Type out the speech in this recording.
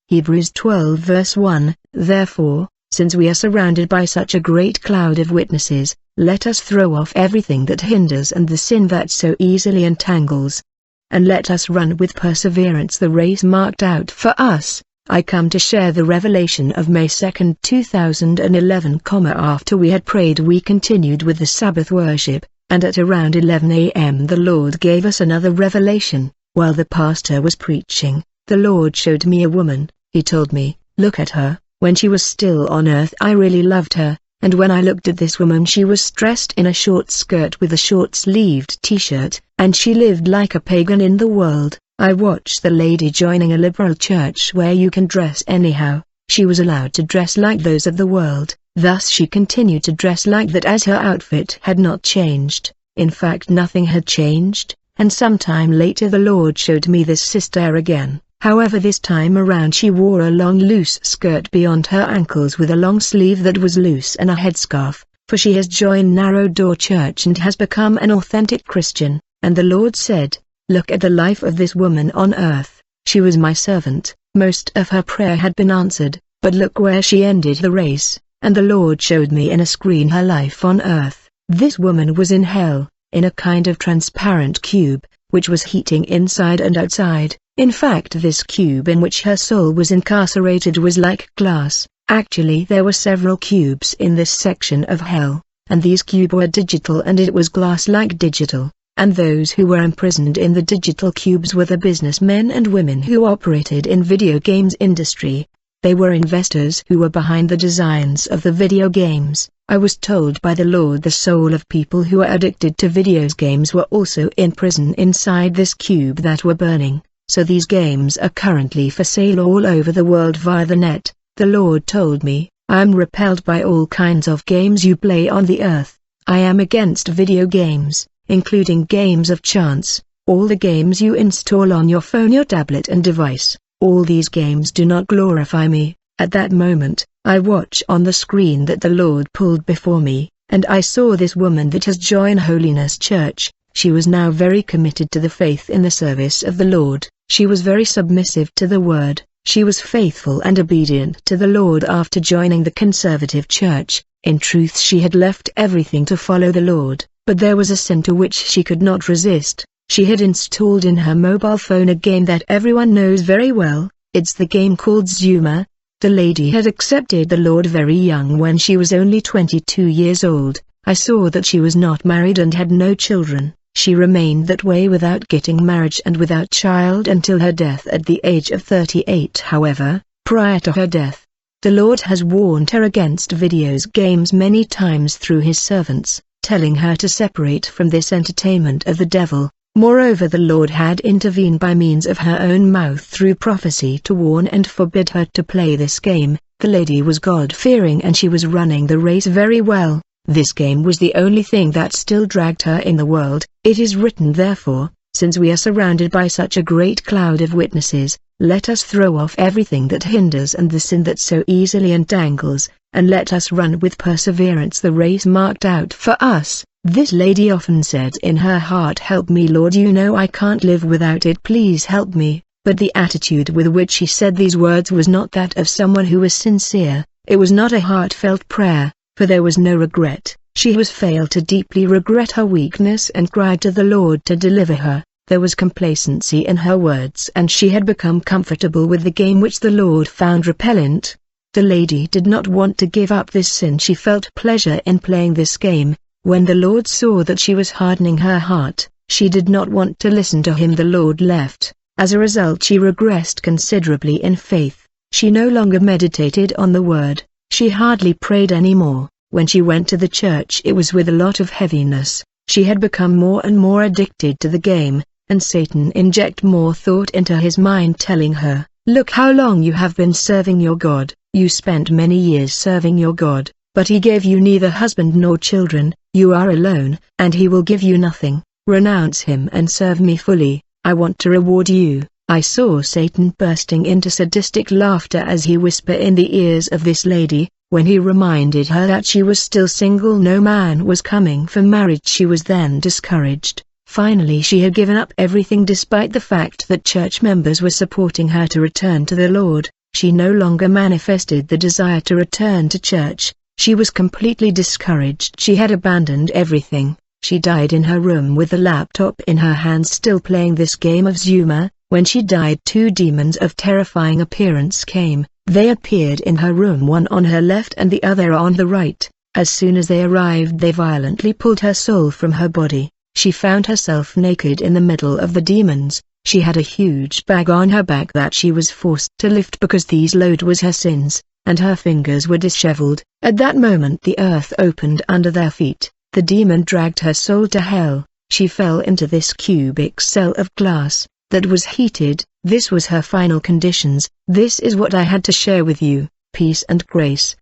Hebrews 12 verse 1, Therefore, since we are surrounded by such a great cloud of witnesses, let us throw off everything that hinders and the sin that so easily entangles. And let us run with perseverance the race marked out for us. I come to share the revelation of May 2, 2011. After we had prayed, we continued with the Sabbath worship, and at around 11 a.m. the Lord gave us another revelation. While the pastor was preaching, the Lord showed me a woman. He told me, look at her. When she was still on earth I really loved her, and when I looked at this woman she was dressed in a short skirt with a short-sleeved t-shirt, and she lived like a pagan in the world. I watched the lady joining a liberal church where you can dress anyhow. She was allowed to dress like those of the world, thus she continued to dress like that as her outfit had not changed. In fact, nothing had changed, and sometime later the Lord showed me this sister again. However, this time around she wore a long loose skirt beyond her ankles with a long sleeve that was loose and a headscarf, for she has joined Narrow Door Church and has become an authentic Christian. And the Lord said, look at the life of this woman on earth. She was my servant. Most of her prayer had been answered, but look where she ended the race. And the Lord showed me in a screen her life on earth. This woman was in hell, in a kind of transparent cube, which was heating inside and outside. In fact, this cube in which her soul was incarcerated was like glass. Actually, there were several cubes in this section of hell, and these cubes were digital and it was glass-like digital. And those who were imprisoned in the digital cubes were the businessmen and women who operated in video games industry. They were investors who were behind the designs of the video games. I was told by the Lord the soul of people who are addicted to video games were also in prison inside this cube that were burning. So these games are currently for sale all over the world via the net. The Lord told me, I am repelled by all kinds of games you play on the earth. I am against video games, including games of chance, all the games you install on your phone, your tablet and device. All these games do not glorify me. At that moment, I watch on the screen that the Lord pulled before me, and I saw this woman that has joined Holiness Church. She was now very committed to the faith in the service of the Lord. She was very submissive to the word. She was faithful and obedient to the Lord after joining the conservative church. In truth, she had left everything to follow the Lord, but there was a sin to which she could not resist. She had installed in her mobile phone a game that everyone knows very well. It's the game called Zuma. The lady had accepted the Lord very young when she was only 22 years old. I saw that she was not married and had no children. She remained that way without getting married and without child until her death at the age of 38. However, prior to her death, the Lord has warned her against video games many times through his servants, telling her to separate from this entertainment of the devil. Moreover, the Lord had intervened by means of her own mouth through prophecy to warn and forbid her to play this game. The lady was God-fearing and she was running the race very well. This game was the only thing that still dragged her in the world. It is written, therefore, since we are surrounded by such a great cloud of witnesses, let us throw off everything that hinders and the sin that so easily entangles, and let us run with perseverance the race marked out for us. This lady often said in her heart, help me Lord, you know I can't live without it, please help me. But the attitude with which she said these words was not that of someone who was sincere. It was not a heartfelt prayer, for there was no regret. She was failed to deeply regret her weakness and cried to the Lord to deliver her. There was complacency in her words and she had become comfortable with the game which the Lord found repellent. The lady did not want to give up this sin. She felt pleasure in playing this game. When the Lord saw that she was hardening her heart, she did not want to listen to him. The Lord left. As a result, she regressed considerably in faith. She no longer meditated on the word. She hardly prayed anymore. When she went to the church, it was with a lot of heaviness. She had become more and more addicted to the game, and Satan injected more thought into his mind, telling her, look how long you have been serving your God. You spent many years serving your God, but he gave you neither husband nor children. You are alone, and he will give you nothing. Renounce him and serve me fully. I want to reward you. I saw Satan bursting into sadistic laughter as he whispered in the ears of this lady. When he reminded her that she was still single, no man was coming for marriage, she was then discouraged. Finally, she had given up everything despite the fact that church members were supporting her to return to the Lord. She no longer manifested the desire to return to church. She was completely discouraged. She had abandoned everything. She died in her room with the laptop in her hands, still playing this game of Zuma. When she died, two demons of terrifying appearance came. They appeared in her room, one on her left and the other on the right. As soon as they arrived, they violently pulled her soul from her body. She found herself naked in the middle of the demons. She had a huge bag on her back that she was forced to lift because this load was her sins, and her fingers were disheveled. At that moment the earth opened under their feet. The demon dragged her soul to hell. She fell into this cubic cell of glass that was heated. This was her final conditions. This is what I had to share with you. Peace and grace.